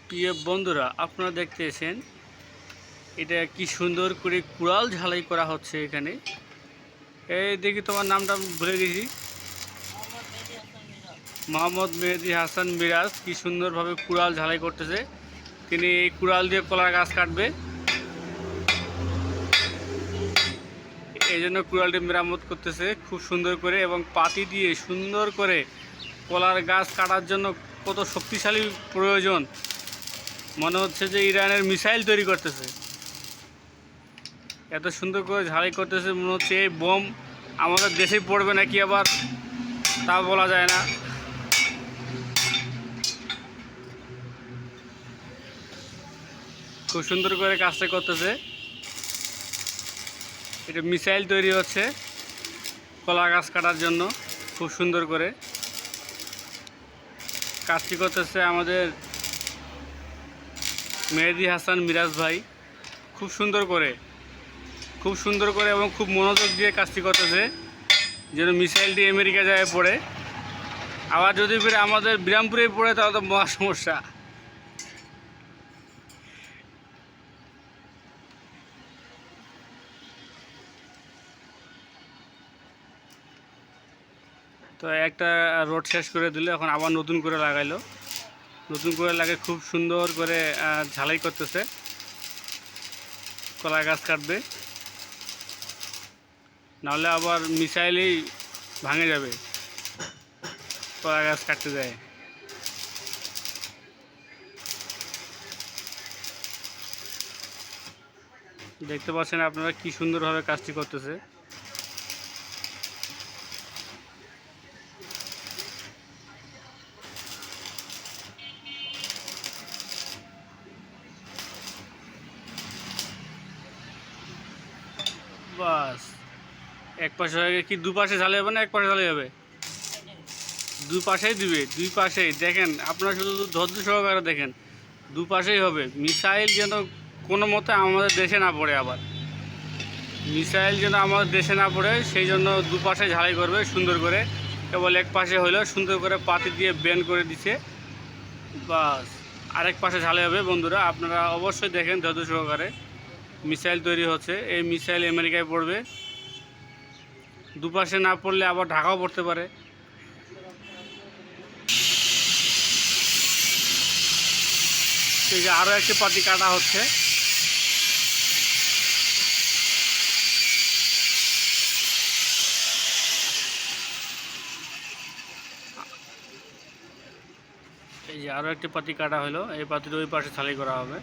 প্রিয় বন্ধুরা, আপনারা দেখতেছেন এটা কি সুন্দর করে কুড়াল ঝালাই করা হচ্ছে এখানে। এই দেখি, তোমার নামটা ভুলে গেছি। মোহাম্মদ মেহেদি হাসান মিরাজ কি সুন্দরভাবে কুড়াল ঝালাই করতেছে। তিনি এই কুড়াল দিয়ে কলার গাছ কাটবে, এই জন্য কুড়ালটি মেরামত করতেছে খুব সুন্দর করে, এবং পাতি দিয়ে সুন্দর করে কলার গাছ কাটার জন্য কত শক্তিশালী প্রয়োজন। মনে হচ্ছে যে ইরানের মিসাইল তৈরি করতেছে, এত সুন্দর করে ঝালাই করতেছে। মনে হচ্ছে এই বোম আমাদের দেশেই পড়বে নাকি আবার, তা বলা যায় না। খুব সুন্দর করে কাজটা করতেছে। এটা মিসাইল তৈরি হচ্ছে কলা গাছ কাটার জন্য। খুব সুন্দর করে কাজটি করতেছে আমাদের মেহেদি হাসান মিরাজ ভাই। খুব সুন্দর করে এবং খুব মনোযোগ দিয়ে কাজটি করতেছে, যেন মিসাইলটি আমেরিকা যায় পড়ে। আবার যদি ফিরে আমাদের বিরামপুরে পড়ে তাহলে তো মহা সমস্যা। তো একটা রোড শেষ করে দিল, এখন আবার নতুন করে লাগাইলো। নতুন করে লাগে খুব সুন্দর করে ঝালাই করতেছে। কলা গাছ কাটবে, নাহলে আবার মিসাইলেই ভাঙে যাবে কলা গাছ কাটতে যায়। দেখতে পাচ্ছেন আপনারা কি সুন্দরভাবে কাজটি করতেছে। বাস, এক পাশে হয়ে গেলে কি দুপাশে ঝালে হবে না এক পাশে ঝালে হবে? দুই পাশেই দিবে, দুই পাশেই। দেখেন আপনারা শুধু ধৈর্য সহকারে দেখেন, দুপাশেই হবে। মিসাইল যেন কোনো মতে আমাদের দেশে না পড়ে, আবার মিসাইল যেন আমাদের দেশে না পড়ে, সেই জন্য দুপাশে ঝালাই করবে সুন্দর করে। কেবল এক পাশে হইলেও সুন্দর করে পাতি দিয়ে বেন্ড করে দিছে, বাস। আরেক পাশে ঝালাই হবে। বন্ধুরা, আপনারা অবশ্যই দেখেন ধৈর্য সহকারে। মিসাইল তৈরি হচ্ছে, এই মিসাইল আমেরিকায় পড়বে। দুপাশে না পড়লে আবার ঢাকাও পড়তে পারে। এই যে আরও একটি পাতি কাটা হচ্ছে। এই যে আরও একটি পাতি কাটা হলো, এই পাতির ওই পাশে ঝালাই করা হবে।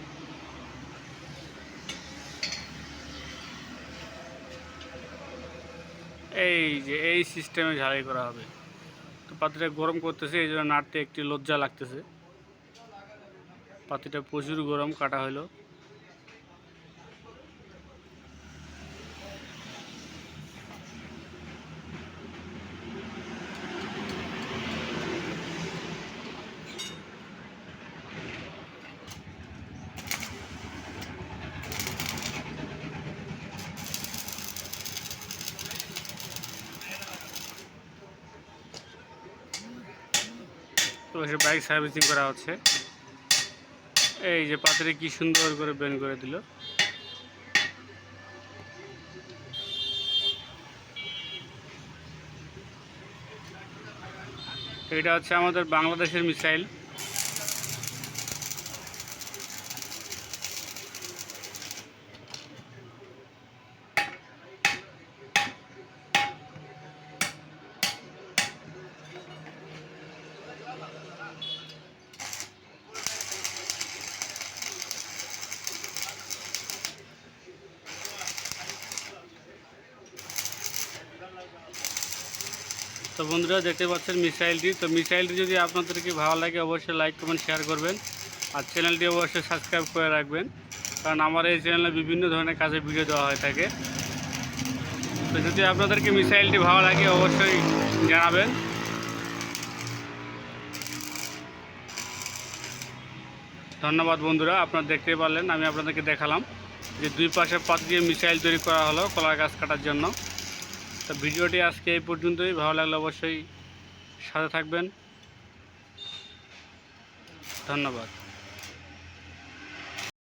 এই যে এই সিস্টেমে ঝালাই করা হবে। তো পাতিটা গরম করতেছে, এই জন্য নাড়তে একটি লজ্জা লাগতেছে। পাতিটা প্রচুর গরম, কাটা হলো। তো সে বাইক সার্ভিসিং করা হচ্ছে। এই যে পাতিটা কি সুন্দর করে বেন্ড করে দিল। এটা হচ্ছে আমাদের বাংলাদেশের মিসাইল। তো বন্ধুরা, দেখতে পাচ্ছেন মিসাইলটি। তো মিসাইলটি যদি আপনাদেরকে ভালো লাগে অবশ্যই লাইক কমেন্ট শেয়ার করবেন, আর চ্যানেলটি অবশ্যই সাবস্ক্রাইব করে রাখবেন, কারণ আমার এই চ্যানেলে বিভিন্ন ধরনের কাজের ভিডিও দেওয়া হয়ে থাকে। তো যদি আপনাদেরকে মিসাইলটি ভালো লাগে অবশ্যই জানাবেন। ধন্যবাদ বন্ধুরা, আপনারা দেখতেই পারলেন, আমি আপনাদেরকে দেখালাম যে দুই পাশে পাতি দিয়ে মিসাইল তৈরি করা হলো কলার গাছ কাটার জন্য। তো ভিডিওটি আজকে এই পর্যন্তই। ভালো লাগলে অবশ্যই সাথে থাকবেন। ধন্যবাদ।